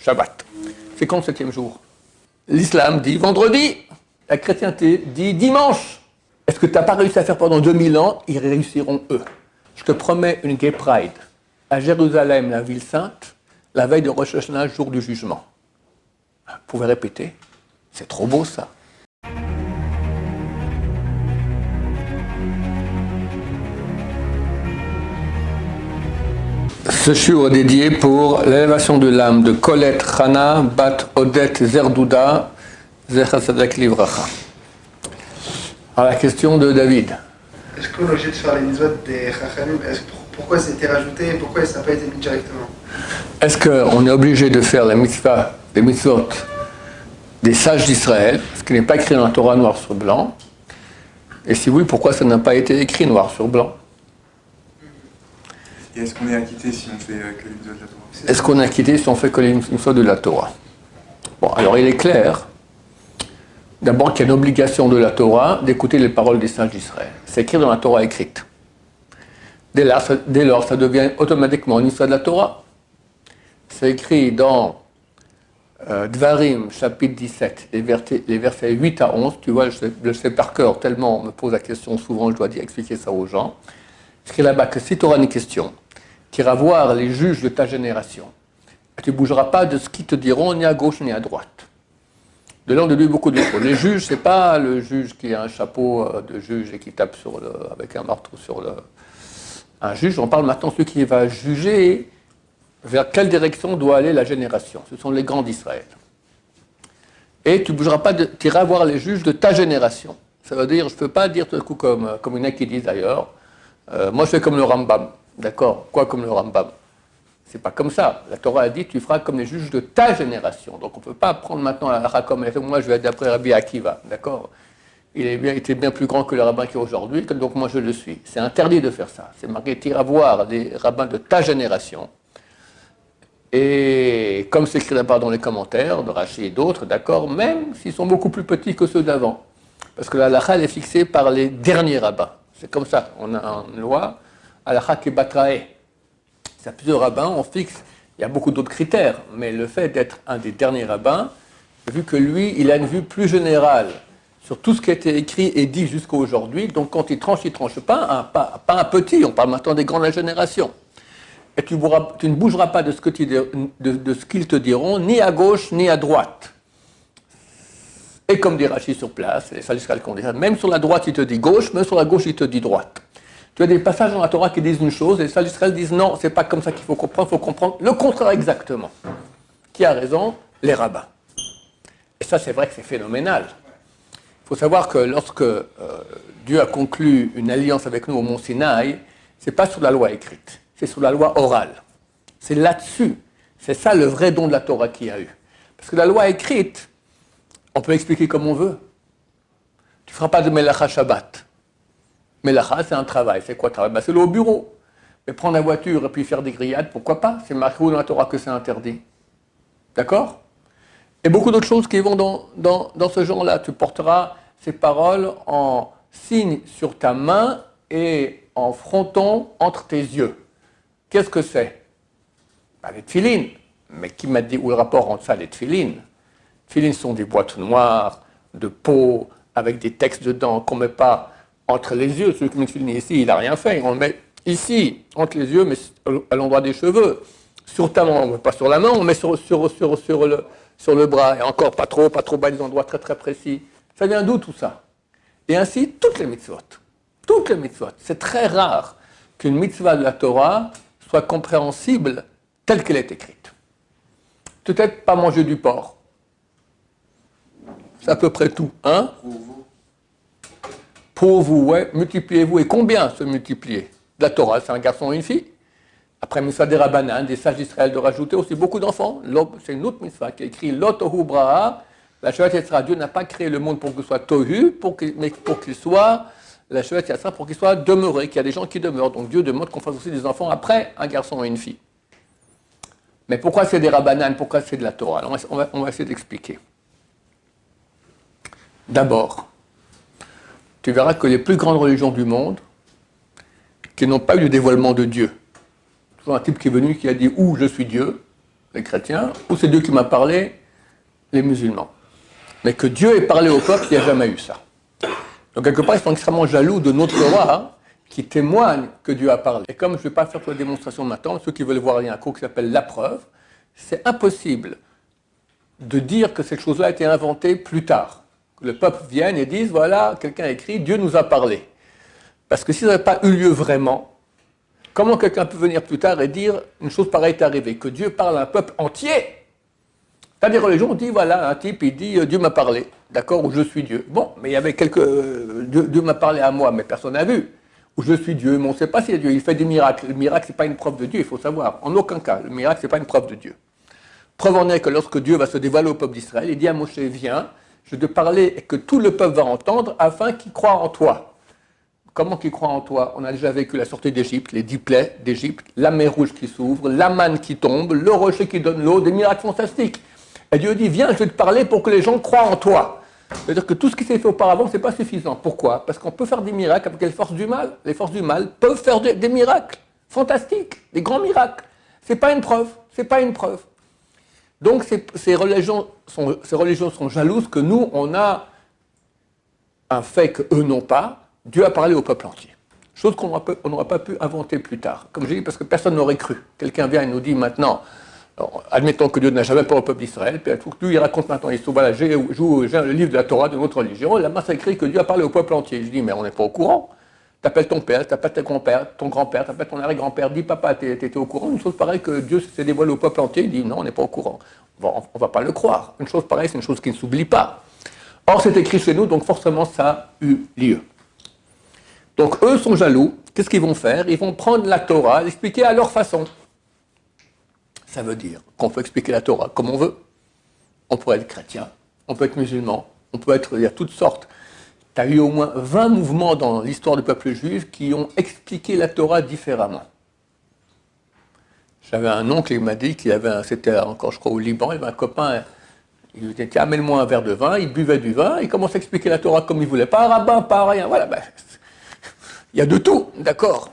Shabbat. C'est quand le 7e jour? L'islam dit vendredi. La chrétienté dit dimanche. Est-ce que tu n'as pas réussi à faire pendant 2000 ans? Ils réussiront eux. Je te promets une Gay Pride à Jérusalem, la ville sainte, la veille de Rosh Hashanah, jour du jugement. Vous pouvez répéter? C'est trop beau ça. Ce shiur est dédié pour l'élévation de l'âme de Colette Chana Bat Odette Zerdouda Zecher Tzedek Livracha. Alors la question de David. Est-ce qu'on est obligé de faire les mitzvot des Chachamim? Pourquoi ça a été rajouté et pourquoi ça n'a pas été mis directement? Est-ce qu'on est obligé de faire la mitzvah, les mitzvot des sages d'Israël, ce qui n'est pas écrit dans la Torah noir sur blanc? Et si oui, pourquoi ça n'a pas été écrit noir sur blanc? Et est-ce qu'on est acquitté si on fait que les mitzvot de la Torah? Est-ce qu'on est acquitté si on fait que les mitzvot de la Torah? Bon, alors il est clair, d'abord qu'il y a une obligation de la Torah d'écouter les paroles des sages d'Israël. C'est écrit dans la Torah écrite. Dès lors, ça devient automatiquement une mitzvah de la Torah. C'est écrit dans Dvarim, chapitre 17, les versets 8 à 11. Tu vois, je le sais par cœur, tellement on me pose la question souvent, je dois expliquer ça aux gens. C'est écrit là-bas que si tu auras une question, tu iras voir les juges de ta génération. Et tu ne bougeras pas de ce qu'ils te diront, ni à gauche ni à droite. De là, on déduit beaucoup de choses. Les juges, ce n'est pas le juge qui a un chapeau de juge et qui tape avec un marteau sur un juge. On parle maintenant de celui qui va juger vers quelle direction doit aller la génération. Ce sont les grands d'Israël. Et tu ne bougeras pas, tu iras voir les juges de ta génération. Ça veut dire, je ne peux pas dire tout à coup comme il y en a qui disent d'ailleurs, moi je fais comme le Rambam. D'accord? Quoi comme le Rambam? C'est pas comme ça. La Torah a dit, tu feras comme les juges de ta génération. Donc on ne peut pas prendre maintenant la halakha comme moi je vais être d'après Rabbi Akiva. D'accord? Il était bien plus grand que le rabbin qui est aujourd'hui, donc moi je le suis. C'est interdit de faire ça. C'est marqué, tu iras voir les rabbins de ta génération. Et comme c'est écrit là-bas dans les commentaires, de Rashi et d'autres, d'accord, même s'ils sont beaucoup plus petits que ceux d'avant. Parce que la halakha est fixée par les derniers rabbins. C'est comme ça. On a une loi, halakha kebatrae. Il y a plusieurs rabbins, on fixe, il y a beaucoup d'autres critères, mais le fait d'être un des derniers rabbins, vu que lui, il a une vue plus générale sur tout ce qui a été écrit et dit jusqu'à aujourd'hui, donc quand il tranche pas, pas un petit, on parle maintenant des grandes générations. Et tu ne bougeras pas de ce qu'ils te diront, ni à gauche, ni à droite. Et comme dit Rashi sur place, les sages qu'on dit, même sur la droite, il te dit gauche, même sur la gauche, il te dit droite. Tu as des passages dans la Torah qui disent une chose, et les sages d'Israël disent non, c'est pas comme ça qu'il faut comprendre le contraire exactement. Qui a raison? Les rabbins. Et ça, c'est vrai que c'est phénoménal. Il faut savoir que lorsque Dieu a conclu une alliance avec nous au Mont Sinaï, c'est pas sur la loi écrite, c'est sur la loi orale. C'est là-dessus. C'est ça le vrai don de la Torah qu'il y a eu. Parce que la loi écrite, on peut expliquer comme on veut. Tu ne feras pas de Melacha Shabbat. Melacha, c'est un travail. C'est quoi travail? C'est le au bureau. Mais prendre la voiture et puis faire des grillades, pourquoi pas? C'est marqué dans la Torah que c'est interdit. D'accord? Et beaucoup d'autres choses qui vont dans ce genre-là. Tu porteras ces paroles en signe sur ta main et en fronton entre tes yeux. Qu'est-ce que c'est? Les tefilines. Mais qui m'a dit où le rapport entre ça et les tefilines? Les tefilines sont des boîtes noires, de peau, avec des textes dedans qu'on ne met pas entre les yeux. Celui qui met le tefilin ici, il n'a rien fait. On le met ici, entre les yeux, mais à l'endroit des cheveux. Sur ta main, on ne met pas sur la main, on met sur le bras. Et encore pas trop bas, des endroits très très précis. Ça vient d'où tout ça? Et ainsi, toutes les mitzvot. Toutes les mitzvot. C'est très rare qu'une mitzvah de la Torah soit compréhensible telle qu'elle est écrite. Peut-être pas manger du porc. C'est à peu près tout, hein? Pour vous, ouais, multipliez-vous. Et combien se multiplier? La Torah, c'est un garçon et une fille. Après, mitzvah des Rabbanan, des sages d'Israël, de rajouter aussi beaucoup d'enfants. C'est une autre mitzvah qui est écrit Lotohu Braha. La Shevat Yetzirah, Dieu n'a pas créé le monde pour qu'il soit tohu, mais pour qu'il soit, la Shevat Yetzirah, pour qu'il soit demeuré, qu'il y a des gens qui demeurent. Donc Dieu demande qu'on fasse aussi des enfants après un garçon et une fille. Mais pourquoi c'est des Rabbanan? Pourquoi c'est de la Torah? Alors on va essayer d'expliquer. D'abord, tu verras que les plus grandes religions du monde, qui n'ont pas eu le dévoilement de Dieu, toujours un type qui est venu qui a dit « Où je suis Dieu », les chrétiens, ou c'est Dieu qui m'a parlé, les musulmans. Mais que Dieu ait parlé au peuple, il n'y a jamais eu ça. Donc quelque part, ils sont extrêmement jaloux de notre Torah, qui témoigne que Dieu a parlé. Et comme je ne vais pas faire toute la démonstration maintenant, ceux qui veulent voir, il y a un cours qui s'appelle La Preuve, c'est impossible de dire que cette chose-là a été inventée plus tard. Que le peuple vienne et dise, voilà, quelqu'un a écrit, Dieu nous a parlé. Parce que si ça n'avait pas eu lieu vraiment, comment quelqu'un peut venir plus tard et dire une chose pareille est arrivée, que Dieu parle à un peuple entier? T'as des religions, on dit, voilà, un type, il dit, Dieu m'a parlé, d'accord, ou je suis Dieu. Bon, mais il y avait Dieu m'a parlé à moi, mais personne n'a vu. Ou je suis Dieu, mais on ne sait pas si c'est Dieu, il fait des miracles. Le miracle, ce n'est pas une preuve de Dieu, il faut savoir. En aucun cas, le miracle, ce n'est pas une preuve de Dieu. Preuve en est que lorsque Dieu va se dévoiler au peuple d'Israël, il dit à Moshe, viens, je vais te parler et que tout le peuple va entendre afin qu'il croie en toi. Comment qu'il croit en toi? On a déjà vécu la sortie d'Égypte, les 10 plaies d'Égypte, la mer rouge qui s'ouvre, la manne qui tombe, le rocher qui donne l'eau, des miracles fantastiques. Et Dieu dit, viens, je vais te parler pour que les gens croient en toi. C'est-à-dire que tout ce qui s'est fait auparavant, ce n'est pas suffisant. Pourquoi? Parce qu'on peut faire des miracles avec les forces du mal. Les forces du mal peuvent faire des miracles fantastiques, des grands miracles. Ce n'est pas une preuve, c'est pas une preuve. Donc ces religions sont jalouses que nous, on a un fait qu'eux n'ont pas. Dieu a parlé au peuple entier. Chose qu'on n'aurait pas pu inventer plus tard. Comme je dis, parce que personne n'aurait cru. Quelqu'un vient et nous dit maintenant, alors, admettons que Dieu n'a jamais parlé au peuple d'Israël, puis lui il raconte maintenant, il se dit, voilà, j'ai le livre de la Torah de notre religion, là-bas c'est écrit que Dieu a parlé au peuple entier. Je dis, mais on n'est pas au courant. T'appelles ton père, t'appelles ton grand-père, t'appelles ton arrière-grand-père, dis papa, t'étais au courant? Une chose pareille que Dieu s'est dévoilé au peuple entier, il dit, non, on n'est pas au courant. On ne va pas le croire. Une chose pareille, c'est une chose qui ne s'oublie pas. Or, c'est écrit chez nous, donc forcément, ça a eu lieu. Donc, eux sont jaloux. Qu'est-ce qu'ils vont faire? Ils vont prendre la Torah, l'expliquer à leur façon. Ça veut dire qu'on peut expliquer la Torah comme on veut. On peut être chrétien, on peut être musulman, on peut être... Il y a toutes sortes. Tu as eu au moins 20 mouvements dans l'histoire du peuple juif qui ont expliqué la Torah différemment. J'avais un oncle, il m'a dit qu'il avait, c'était encore je crois au Liban, il avait un copain, il lui disait, amène-moi un verre de vin, il buvait du vin, il commençait à expliquer la Torah comme il voulait, pas un rabbin, pas rien, voilà, ben, il y a de tout, d'accord.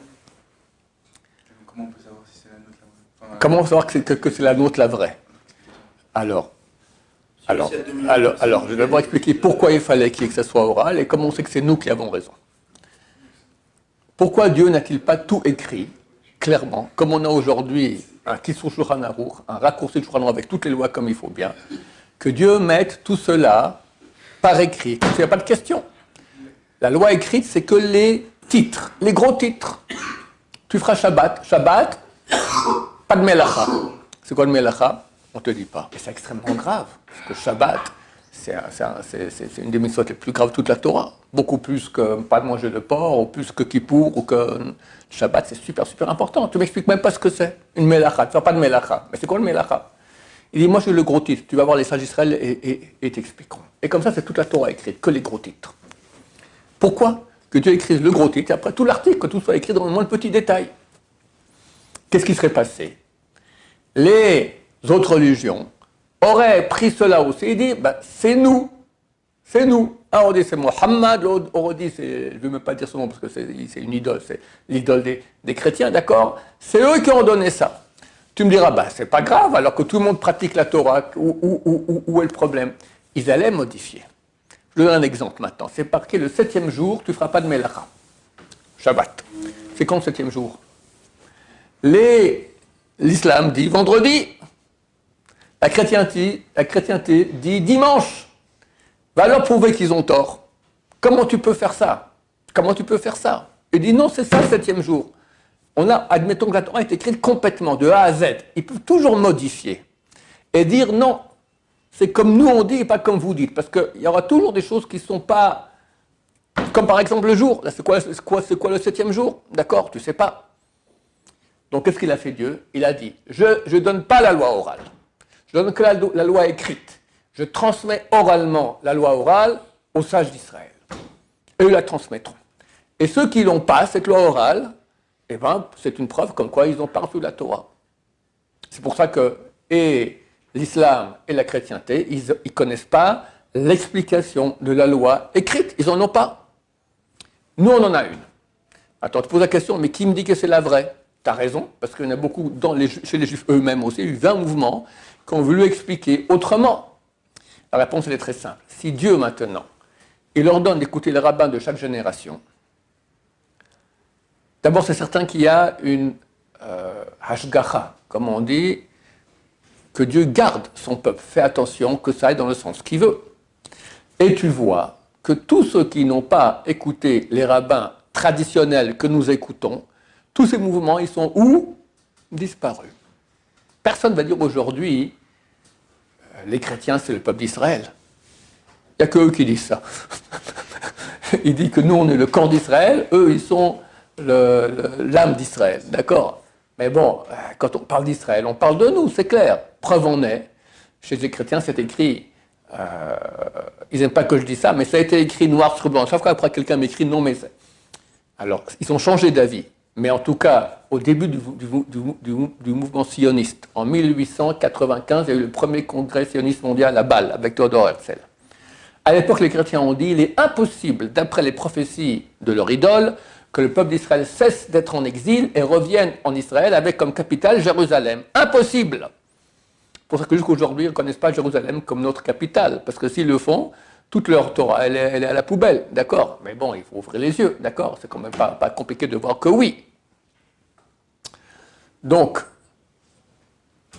Comment on peut savoir si c'est la nôtre la vraie? Comment savoir que c'est la nôtre la vraie? Alors, je vais d'abord expliquer pourquoi il fallait que ça soit oral et comment on sait que c'est nous qui avons raison. Pourquoi Dieu n'a-t-il pas tout écrit clairement, comme on a aujourd'hui un Kissur Shulchan Aruch, un raccourci de Shulchan Aruch avec toutes les lois comme il faut bien, que Dieu mette tout cela par écrit. Il n'y a pas de question. La loi écrite, c'est que les titres, les gros titres. Tu feras Shabbat. Shabbat, pas de Melacha. C'est quoi le Melacha? On ne te dit pas. Et c'est extrêmement grave, parce que Shabbat, c'est une des mitzvot les plus graves de toute la Torah. Beaucoup plus que pas de manger de porc, ou plus que Kippour, ou que Shabbat, c'est super, super important. Tu m'expliques même pas ce que c'est, une Melacha. Tu ne fais pas de Melacha. Mais c'est quoi le Melacha? Il dit, moi j'ai le gros titre. Tu vas voir les sages d'Israël et t'expliqueront. Et comme ça, c'est toute la Torah écrite, que les gros titres. Pourquoi que Dieu écrive le gros titre, et après tout l'article, que tout soit écrit dans le moins de petits détails? Qu'est-ce qui serait passé? Les autres religions auraient pris cela aussi et dit, ben, c'est nous. C'est nous. Un on dit c'est Mohammed, l'autre on dit c'est, je ne veux même pas dire son nom parce que c'est une idole, c'est l'idole des chrétiens, d'accord? C'est eux qui ont donné ça. Tu me diras, ben, c'est pas grave, alors que tout le monde pratique la Torah, où est le problème? Ils allaient modifier. Je donne un exemple maintenant. C'est marqué le 7e jour, tu ne feras pas de Melacha. Shabbat. C'est quand le 7e jour? L'islam dit vendredi. La chrétienté dit dimanche. Va leur prouver qu'ils ont tort. Comment tu peux faire ça? Comment tu peux faire ça? Il dit non, c'est ça le 7e jour. Admettons que la Torah est écrite complètement, de A à Z. Ils peuvent toujours modifier. Et dire non, c'est comme nous on dit et pas comme vous dites. Parce qu'il y aura toujours des choses qui ne sont pas... Comme par exemple le jour. Là, c'est quoi le 7e jour? D'accord, tu ne sais pas. Donc qu'est-ce qu'il a fait Dieu? Il a dit, je ne donne pas la loi orale. Je donne que la loi écrite. Je transmets oralement la loi orale aux sages d'Israël. Eux la transmettront. Et ceux qui n'ont pas cette loi orale, eh ben, c'est une preuve comme quoi ils ont pas reçu la Torah. C'est pour ça que et l'islam et la chrétienté, ils ne connaissent pas l'explication de la loi écrite. Ils n'en ont pas. Nous, on en a une. Attends, tu poses la question, mais qui me dit que c'est la vraie? tu as raison, parce qu'il y en a beaucoup chez les Juifs eux-mêmes aussi, il y a eu 20 mouvements qui ont voulu expliquer autrement. La réponse, elle est très simple. Si Dieu, maintenant, il ordonne d'écouter les rabbins de chaque génération, d'abord, c'est certain qu'il y a une hashgacha, comme on dit, que Dieu garde son peuple. Fais attention que ça aille dans le sens qu'il veut. Et tu vois que tous ceux qui n'ont pas écouté les rabbins traditionnels que nous écoutons, tous ces mouvements, ils sont où? Disparus. Personne ne va dire aujourd'hui, les chrétiens, c'est le peuple d'Israël. Il n'y a que eux qui disent ça. Ils disent que nous, on est le corps d'Israël, eux, ils sont l'âme d'Israël. D'accord? Mais bon, quand on parle d'Israël, on parle de nous, c'est clair. Preuve en est, chez les chrétiens, c'est écrit, ils n'aiment pas que je dise ça, mais ça a été écrit noir sur blanc. Chaque fois après quelqu'un m'écrit non, mais c'est. Alors, ils ont changé d'avis. Mais en tout cas, au début du mouvement sioniste, en 1895, il y a eu le premier congrès sioniste mondial à Bâle, avec Theodor Herzl. À l'époque, les chrétiens ont dit, il est impossible, d'après les prophéties de leur idole, que le peuple d'Israël cesse d'être en exil et revienne en Israël avec comme capitale Jérusalem. Impossible! C'est pour ça que jusqu'à aujourd'hui, ils ne connaissent pas Jérusalem comme notre capitale, parce que s'ils le font, toute leur Torah, elle est à la poubelle, d'accord? Mais bon, il faut ouvrir les yeux, d'accord? C'est quand même pas compliqué de voir que oui. Donc,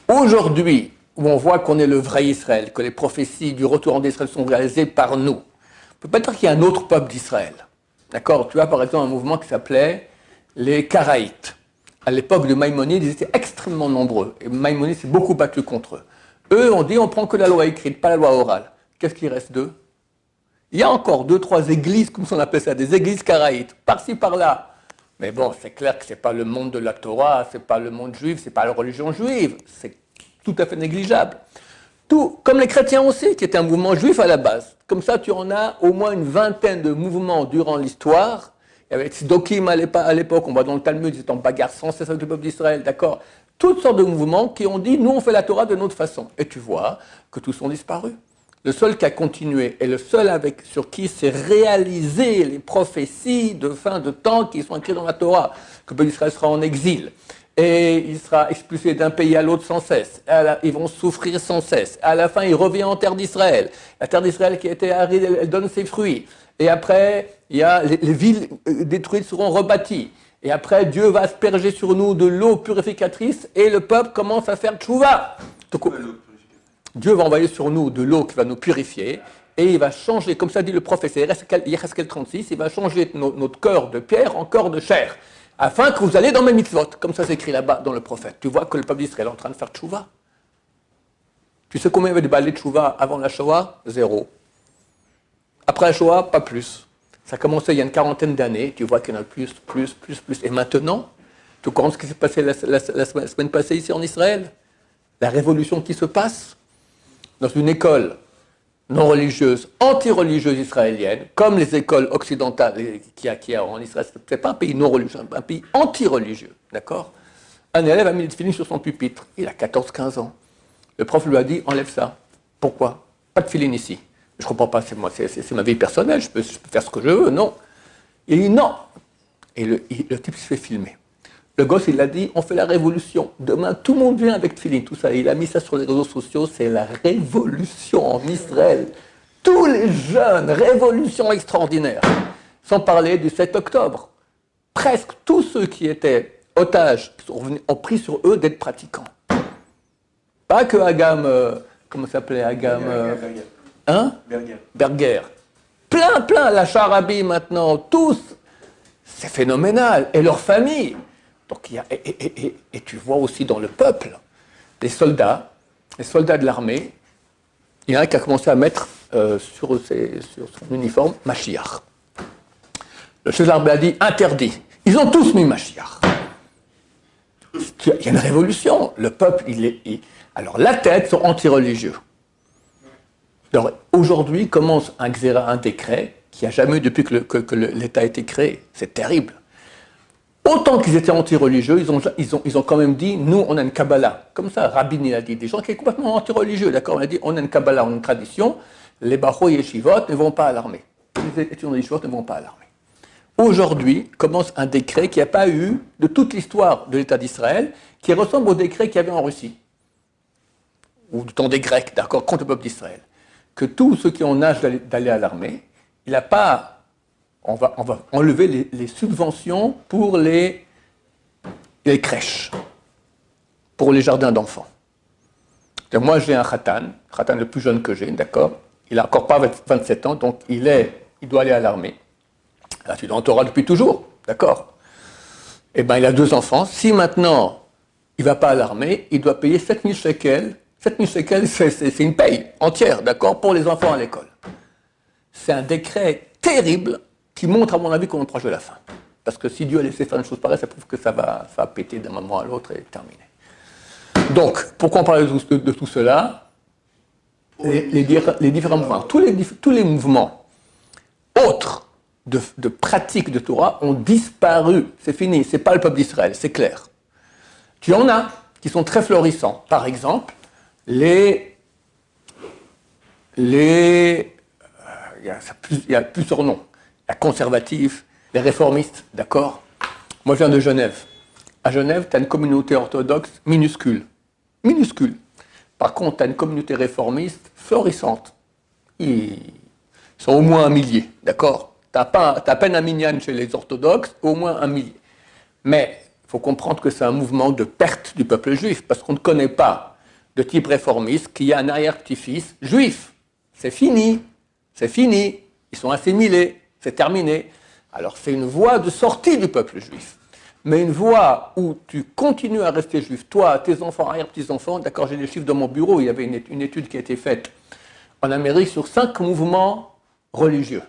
aujourd'hui, où on voit qu'on est le vrai Israël, que les prophéties du retour en Israël sont réalisées par nous, on ne peut pas dire qu'il y a un autre peuple d'Israël. D'accord? Tu as par exemple un mouvement qui s'appelait les Karaïtes. À l'époque de Maïmonide, ils étaient extrêmement nombreux. Et Maïmonide s'est beaucoup battu contre eux. Eux, on dit, on prend que la loi écrite, pas la loi orale. Qu'est-ce qui reste d'eux? Il y a encore 2-3 églises, comme on appelle ça, des églises karaïtes, par-ci, par-là. Mais bon, c'est clair que ce n'est pas le monde de la Torah, ce n'est pas le monde juif, ce n'est pas la religion juive. C'est tout à fait négligeable. Tout, comme les chrétiens aussi, qui étaient un mouvement juif à la base. Comme ça, tu en as au moins une vingtaine de mouvements durant l'histoire. Il y avait Tzdokim à l'époque, on voit dans le Talmud, ils étaient en bagarre sans cesse avec le peuple d'Israël, d'accord? Toutes sortes de mouvements qui ont dit, nous on fait la Torah de notre façon. Et tu vois que tous sont disparus. Le seul qui a continué et le seul sur qui s'est réalisé les prophéties de fin de temps qui sont écrites dans la Torah, que le peuple d'Israël sera en exil, et il sera expulsé d'un pays à l'autre sans cesse, ils vont souffrir sans cesse, à la fin il revient en terre d'Israël, la terre d'Israël qui a été aride, elle donne ses fruits, et après il y a les villes détruites seront rebâties, et après Dieu va asperger sur nous de l'eau purificatrice, et le peuple commence à faire tchouva. Dieu va envoyer sur nous de l'eau qui va nous purifier et il va changer, comme ça dit le prophète, Yecheskel 36, il va changer notre cœur de pierre en cœur de chair, afin que vous allez dans mes mitzvot, comme ça c'est écrit là-bas dans le prophète. Tu vois que le peuple d'Israël est en train de faire tchouva. Tu sais combien il y avait de balais de tchouva avant la Shoah? 0. Après la Shoah, pas plus. Ça a commencé il y a une quarantaine d'années, tu vois qu'il y en a plus. Et maintenant, tu comprends ce qui s'est passé la semaine passée ici en Israël? La révolution qui se passe dans une école non religieuse, anti-religieuse israélienne, comme les écoles occidentales qu'il y a en Israël, ce n'est pas un pays non religieux, c'est un pays anti-religieux, d'accord? Un élève a mis le tefillin sur son pupitre, il a 14-15 ans. Le prof lui a dit, enlève ça. Pourquoi? Pas de tefillin ici. Je ne comprends pas, c'est ma vie personnelle, je peux faire ce que je veux, non. Il dit non. Et le type se fait filmer. Le gosse, il a dit, on fait la révolution. Demain, tout le monde vient avec tefillin, tout ça. Il a mis ça sur les réseaux sociaux, c'est la révolution en Israël. Tous les jeunes, révolution extraordinaire. Sans parler du 7 octobre. Presque tous ceux qui étaient otages ont pris sur eux d'être pratiquants. Pas que Agam, comment s'appelait Agam hein? Berger. Plein, la Charabi maintenant, tous. C'est phénoménal. Et leurs familles. Donc, et tu vois aussi dans le peuple, les soldats de l'armée, il y en a un qui a commencé à mettre sur son uniforme Mashiach. Le chef de l'armée a dit interdit. Ils ont tous mis Mashiach. Il y a une révolution. Le peuple, alors la tête sont anti-religieux. Alors aujourd'hui commence un décret qui n'a jamais eu depuis que l'État a été créé. C'est terrible. Autant qu'ils étaient anti-religieux, ils ont quand même dit, nous, on a une Kabbalah. Comme ça, Rabin, il a dit, des gens qui sont complètement anti-religieux, d'accord? On a dit, on a une Kabbalah, on a une tradition, les Bachos et Yeshivot ne vont pas à l'armée. Les étudiants de Yeshivot ne vont pas à l'armée. aujourd'hui commence un décret qui n'a pas eu de toute l'histoire de l'État d'Israël, qui ressemble au décret qu'il y avait en Russie, ou du temps des Grecs, d'accord, contre le peuple d'Israël. Que tous ceux qui ont l'âge d'aller à l'armée, il n'a pas. On va enlever les subventions pour les crèches, pour les jardins d'enfants. Moi, j'ai un khatan le plus jeune que j'ai, d'accord. Il n'a encore pas 27 ans, donc il doit aller à l'armée. Là, tu es dans le Torah depuis toujours, d'accord. Eh bien, il a 2 enfants. Si maintenant, il ne va pas à l'armée, il doit payer 7000 shekels. 7000 shekels, c'est une paye entière, d'accord, pour les enfants à l'école. C'est un décret terrible qui montre, à mon avis, qu'on est proche de la fin. Parce que si Dieu a laissé faire une chose pareille, ça prouve que ça va péter d'un moment à l'autre et terminer. Donc, pourquoi on parle de tout cela? Les différents mouvements. Tous les mouvements autres de pratique de Torah ont disparu. C'est fini. C'est pas le peuple d'Israël, c'est clair. Tu en as qui sont très florissants. Par exemple, il y a plusieurs noms. Les conservatifs, les réformistes, d'accord? Moi, je viens de Genève. À Genève, tu as une communauté orthodoxe minuscule. Minuscule. Par contre, tu as une communauté réformiste florissante. Ils sont au moins 1 millier, d'accord? Tu as à peine un minyan chez les orthodoxes, au moins 1 millier. Mais il faut comprendre que c'est un mouvement de perte du peuple juif, parce qu'on ne connaît pas de type réformiste qui a un arrière-petit-fils juif. C'est fini. C'est fini. Ils sont assimilés. C'est terminé. Alors c'est une voie de sortie du peuple juif. Mais une voie où tu continues à rester juif, toi, tes enfants, arrière-petits-enfants, d'accord, j'ai les chiffres dans mon bureau, il y avait une étude qui a été faite en Amérique sur 5 mouvements religieux.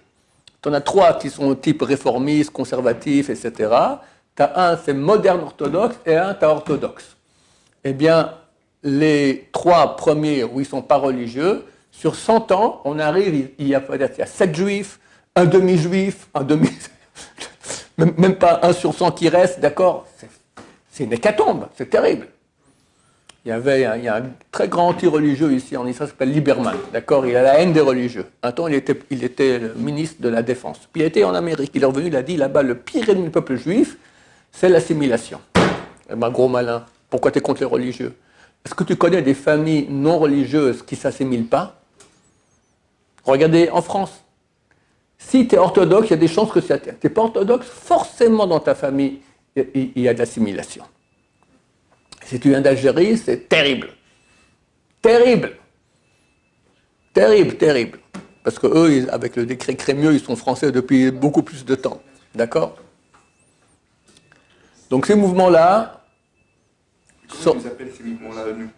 Tu en as 3 qui sont type réformiste, conservatif, etc. Tu as un, c'est moderne orthodoxe, et un, tu as orthodoxe. Eh bien, les 3 premiers où ils ne sont pas religieux, sur 100 ans, on arrive, il y a 7 juifs, un demi-juif, même pas 1 sur 100 qui reste, d'accord, c'est une hécatombe, c'est terrible. Il y a un très grand anti-religieux ici en Israël qui s'appelle Lieberman, d'accord, il a la haine des religieux. Un temps, il était le ministre de la Défense. Puis il était en Amérique, il est revenu, il a dit là-bas, le pire ennemi du peuple juif, c'est l'assimilation. Eh ben, gros malin, pourquoi tu es contre les religieux? Est-ce que tu connais des familles non religieuses qui ne s'assimilent pas? Regardez en France. Si tu es orthodoxe, il y a des chances que tu n'es pas orthodoxe, forcément dans ta famille, il y a de l'assimilation. Si tu viens d'Algérie, c'est terrible. Terrible. Terrible, terrible. Parce que eux, avec le décret Crémieux, ils sont français depuis beaucoup plus de temps. D'accord? Donc ces mouvements-là... Comment ils nous appellent ces mouvements-là, nous?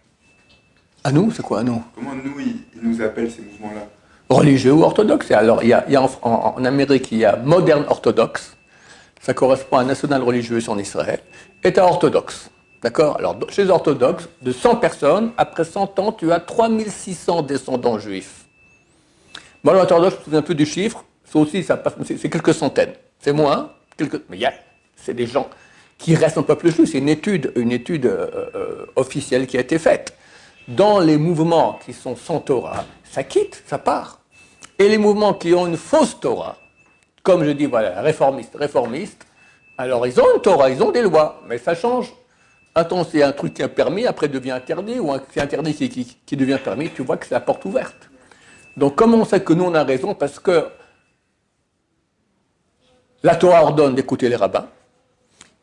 À nous? C'est quoi à nous? Comment nous, ils nous appellent ces mouvements-là? Religieux ou orthodoxe. Alors, il y a en Amérique, il y a moderne orthodoxe, ça correspond à national religieux en Israël, et à orthodoxe. D'accord? Alors, chez les orthodoxes, de 100 personnes, après 100 ans, tu as 3600 descendants juifs. Moi, l'orthodoxe, je me souviens un peu du chiffre, c'est quelques centaines. C'est moins, mais c'est des gens qui restent dans le peuple juif. C'est une étude officielle qui a été faite. Dans les mouvements qui sont sans Torah, ça quitte, ça part. Et les mouvements qui ont une fausse Torah, comme je dis, voilà, réformistes, alors ils ont une Torah, ils ont des lois, mais ça change. Un temps, c'est un truc qui est permis, après devient interdit, ou c'est interdit qui devient permis, tu vois que c'est la porte ouverte. Donc comment on sait que nous on a raison? Parce que la Torah ordonne d'écouter les rabbins.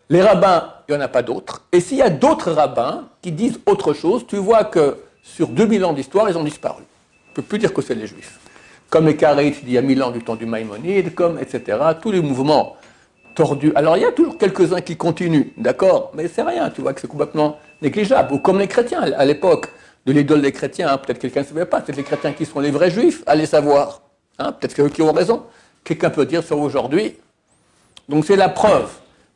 Les rabbins, il n'y en a pas d'autres. Et s'il y a d'autres rabbins qui disent autre chose, tu vois que sur 2000 ans d'histoire, ils ont disparu. On ne peut plus dire que c'est les Juifs. Comme les Karaïtes, il y a 1000 ans du temps du Maïmonide, comme etc. Tous les mouvements tordus. Alors il y a toujours quelques-uns qui continuent, d'accord, mais c'est rien, tu vois que c'est complètement négligeable. Ou comme les chrétiens, à l'époque de l'idole des chrétiens, hein, peut-être quelqu'un ne savait pas, c'est les chrétiens qui sont les vrais Juifs, allez savoir. Hein, peut-être que c'est eux qui ont raison. Quelqu'un peut dire ça aujourd'hui. Donc c'est la preuve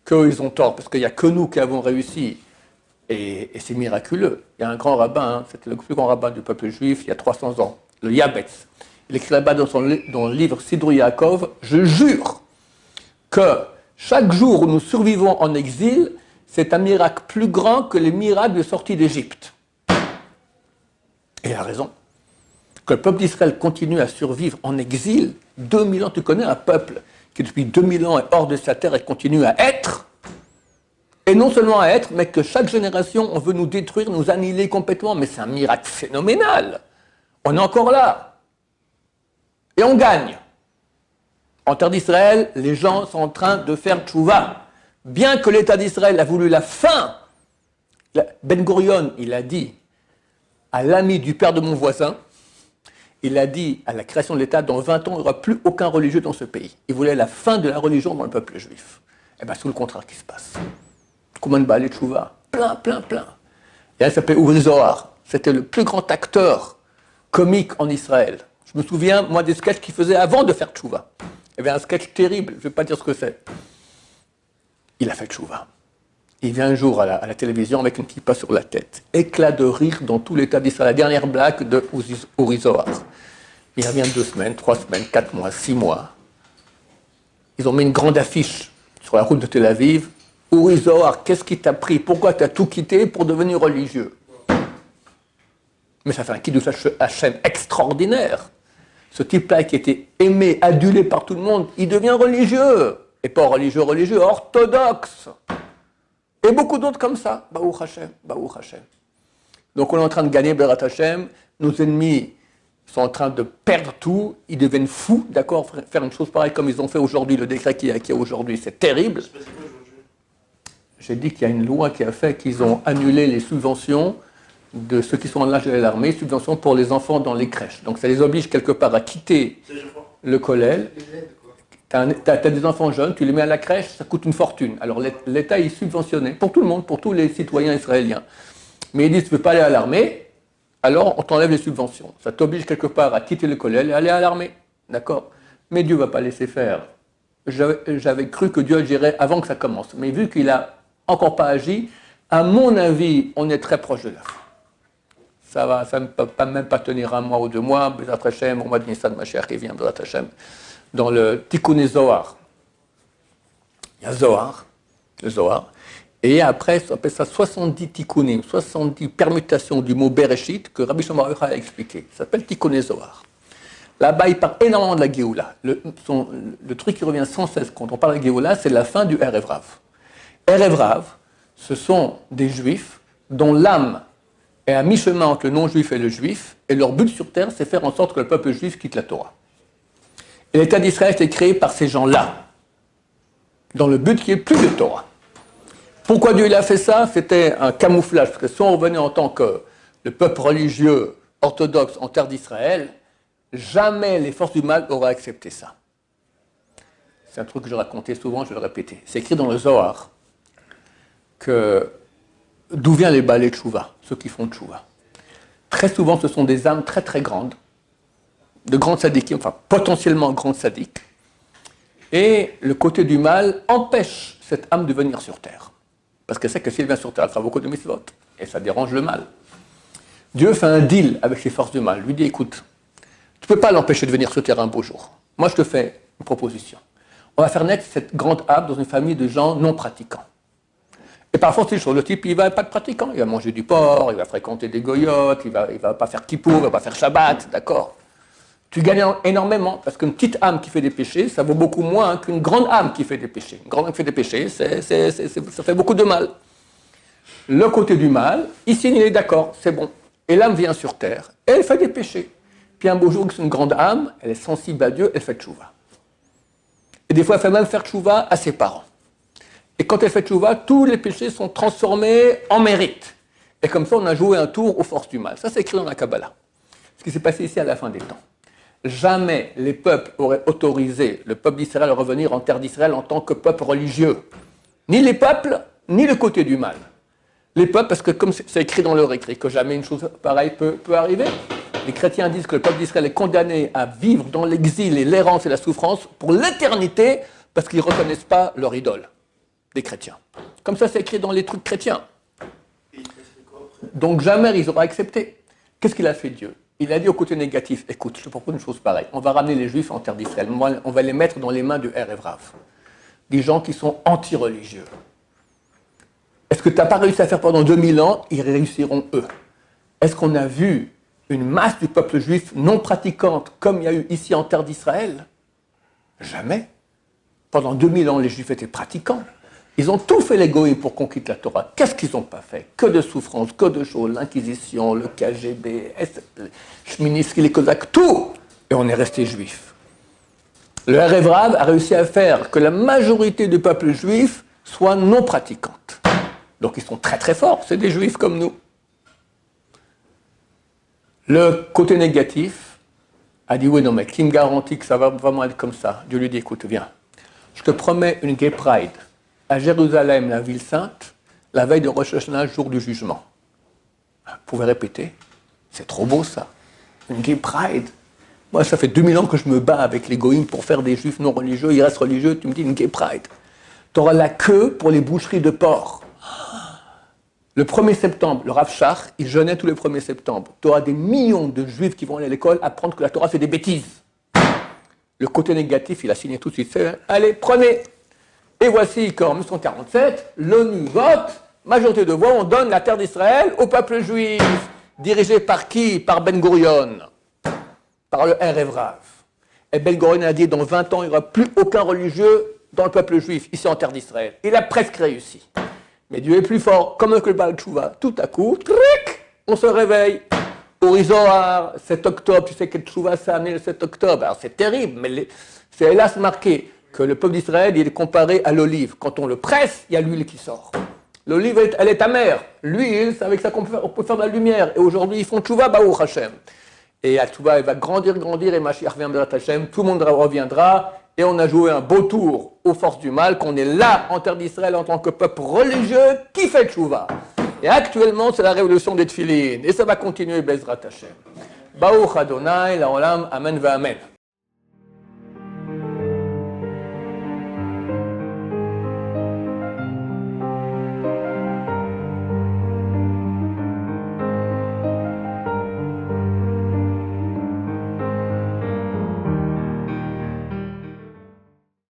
qu'eux, ils ont tort, parce qu'il n'y a que nous qui avons réussi. Et c'est miraculeux. Il y a un grand rabbin, hein, c'était le plus grand rabbin du peuple juif, il y a 300 ans, le Yabetz. Il écrit là-bas dans le livre Sidrou Yaakov, je jure que chaque jour où nous survivons en exil, c'est un miracle plus grand que les miracles de sortie d'Égypte. Et il a raison. Que le peuple d'Israël continue à survivre en exil, 2000 ans, tu connais un peuple qui depuis 2000 ans est hors de sa terre et continue à être. Et non seulement à être, mais que chaque génération, on veut nous détruire, nous annihiler complètement. Mais c'est un miracle phénoménal. On est encore là. Et on gagne. En terre d'Israël, les gens sont en train de faire tchouva. Bien que l'État d'Israël a voulu la fin, Ben Gurion, il a dit à l'ami du père de mon voisin, il a dit à la création de l'État, dans 20 ans, il n'y aura plus aucun religieux dans ce pays. Il voulait la fin de la religion dans le peuple juif. Et bien, c'est le contraire qui se passe. Combien de balais de tchouva? Plein, plein, plein. Et elle s'appelait Uri Zohar. C'était le plus grand acteur comique en Israël. Je me souviens, moi, des sketchs qu'il faisait avant de faire tchouva. Il y avait un sketch terrible, je ne vais pas dire ce que c'est. Il a fait tchouva. Il vient un jour à la télévision avec une kippa sur la tête. Éclat de rire dans tout l'État d'Israël. La dernière blague de Uri Zohar. Il revient 2 semaines, 3 semaines, 4 mois, 6 mois. Ils ont mis une grande affiche sur la route de Tel Aviv. Uri Zohar, qu'est-ce qui t'a pris? Pourquoi tu as tout quitté pour devenir religieux? Mais ça fait un kiddush Hashem extraordinaire. Ce type-là qui était aimé, adulé par tout le monde, il devient religieux. Et pas religieux, orthodoxe. Et beaucoup d'autres comme ça. Baruch Hashem, Baruch Hashem. Donc on est en train de gagner Berat Hashem. Nos ennemis sont en train de perdre tout. Ils deviennent fous, d'accord? Faire une chose pareille comme ils ont fait aujourd'hui, le décret qu'il y a aujourd'hui, c'est terrible. J'ai dit qu'il y a une loi qui a fait qu'ils ont annulé les subventions de ceux qui sont en âge de l'armée, subventions pour les enfants dans les crèches. Donc ça les oblige quelque part à quitter le collège. Tu as des enfants jeunes, tu les mets à la crèche, ça coûte une fortune. Alors l'État est subventionné pour tout le monde, pour tous les citoyens israéliens. Mais ils disent, tu ne peux pas aller à l'armée, alors on t'enlève les subventions. Ça t'oblige quelque part à quitter le collège et aller à l'armée. D'accord? Mais Dieu ne va pas laisser faire. J'avais cru que Dieu agirait avant que ça commence. Mais vu qu'il n'a encore pas agi, à mon avis, on est très proche de la fin. Ça ne peut même pas tenir 1 mois ou 2 mois. Bezrat Hashem, au mois de Nissan Mashiach, qui vient, Bezrat Hashem, dans le Tikkun Zohar. Il y a Zohar, le Zohar, et après, on appelle ça 70 Tikkunim, 70 permutations du mot Bereshit que Rabbi Shlomo a expliqué. Ça s'appelle Tikkun Zohar. Là-bas, il parle énormément de la Géoula. Le truc qui revient sans cesse quand on parle de la Géoula, c'est la fin du Erev Rav. Erev Rav, ce sont des Juifs dont l'âme est à mi-chemin entre le non-juif et le juif, et leur but sur terre, c'est faire en sorte que le peuple juif quitte la Torah. Et l'État d'Israël était créé par ces gens-là, dans le but qu'il n'y ait plus de Torah. Pourquoi Dieu a fait ça? C'était un camouflage, parce que si on revenait en tant que le peuple religieux orthodoxe en terre d'Israël, jamais les forces du mal auraient accepté ça. C'est un truc que je racontais souvent, je vais le répéter. C'est écrit dans le Zohar que d'où viennent les balais de Tchouva, ceux qui font Tchouva. Très souvent, ce sont des âmes très très grandes, de grandes sadikim, enfin potentiellement grandes sadiques, et le côté du mal empêche cette âme de venir sur terre. Parce qu'elle sait que si elle vient sur terre, elle fera beaucoup de mitzvot, et ça dérange le mal. Dieu fait un deal avec les forces du mal, lui dit, écoute, tu ne peux pas l'empêcher de venir sur terre un beau jour. Moi, je te fais une proposition. On va faire naître cette grande âme dans une famille de gens non pratiquants. Et parfois, c'est chaud. Le type, il ne va pas être pratiquant. Il va manger du porc, il va fréquenter des goyotes, il ne va pas faire kippour, il ne va pas faire Shabbat, d'accord? Tu gagnes énormément, parce qu'une petite âme qui fait des péchés, ça vaut beaucoup moins qu'une grande âme qui fait des péchés. Une grande âme qui fait des péchés, ça fait beaucoup de mal. Le côté du mal, ici, il est d'accord, c'est bon. Et l'âme vient sur terre, et elle fait des péchés. Puis un beau jour, c'est une grande âme, elle est sensible à Dieu, elle fait tchouva. Et des fois, elle fait même faire tchouva à ses parents. Et quand elle fait tchouva, tous les péchés sont transformés en mérite. Et comme ça, on a joué un tour aux forces du mal. Ça, c'est écrit dans la Kabbalah. Ce qui s'est passé ici à la fin des temps. Jamais les peuples auraient autorisé le peuple d'Israël à revenir en terre d'Israël en tant que peuple religieux. Ni les peuples, ni le côté du mal. Les peuples, parce que comme c'est écrit dans leur écrit, que jamais une chose pareille peut arriver, les chrétiens disent que le peuple d'Israël est condamné à vivre dans l'exil et l'errance et la souffrance pour l'éternité parce qu'ils ne reconnaissent pas leur idole. Des chrétiens. Comme ça, c'est écrit dans les trucs chrétiens. Donc jamais ils auraient accepté. Qu'est-ce qu'il a fait Dieu? Il a dit au côté négatif, écoute, je te propose une chose pareille. On va ramener les Juifs en terre d'Israël. On va les mettre dans les mains du Erev Rav. Des gens qui sont anti-religieux. Est-ce que tu n'as pas réussi à faire pendant 2000 ans? Ils réussiront eux. Est-ce qu'on a vu une masse du peuple juif non pratiquante comme il y a eu ici en terre d'Israël? Jamais. Pendant 2000 ans, les Juifs étaient pratiquants. Ils ont tout fait les goïms pour qu'on quitte la Torah. Qu'est-ce qu'ils n'ont pas fait? Que de souffrances, que de choses, l'Inquisition, le KGB, Chmielnicki, les Cosaques, tout. Et on est resté juifs. Le Erev Rav a réussi à faire que la majorité du peuple juif soit non pratiquante. Donc ils sont très très forts, c'est des juifs comme nous. Le côté négatif a dit oui, non, mais qui me garantit que ça va vraiment être comme ça? Dieu lui dit écoute, viens, je te promets une Gay Pride à Jérusalem, la ville sainte, la veille de Rosh Hashanah, jour du jugement. Vous pouvez répéter, c'est trop beau ça, une Gay Pride. Moi, ça fait 2000 ans que je me bats avec les goïms pour faire des juifs non religieux, ils restent religieux, tu me dis une Gay Pride. Tu auras la queue pour les boucheries de porc. Le 1er septembre, le Rav Shach, il jeûnait tous les 1er septembre. Tu auras des millions de juifs qui vont aller à l'école apprendre que la Torah, c'est des bêtises. Le côté négatif, il a signé tout de suite. Allez, prenez. Et voici qu'en 1947, l'ONU vote, majorité de voix, on donne la terre d'Israël au peuple juif. Dirigé par qui? Par Ben Gurion. Par le Erev Rav. Et Ben Gurion a dit, dans 20 ans, il n'y aura plus aucun religieux dans le peuple juif, ici en terre d'Israël. Il a presque réussi. Mais Dieu est plus fort, comme le Baal Tshuva. Tout à coup, tric, on se réveille. Uri Zohar, 7 octobre, tu sais que Tshuva s'est amené le 7 octobre. Alors c'est terrible, mais c'est hélas marqué que le peuple d'Israël, il est comparé à l'olive. Quand on le presse, il y a l'huile qui sort. L'olive, elle est amère. L'huile, c'est avec ça qu'on peut faire de la lumière. Et aujourd'hui, ils font Tshuva, Baruch Hashem. Et la Tshuva, elle va grandir, et Mashiach viendra Hashem, tout le monde reviendra. Et on a joué un beau tour aux forces du mal, qu'on est là en terre d'Israël en tant que peuple religieux qui fait Tshuva. Et actuellement, c'est la révolution des Tfilin. Et ça va continuer, Bezrat Hashem. Baruch Adonai, la Olam, Amen va Amen.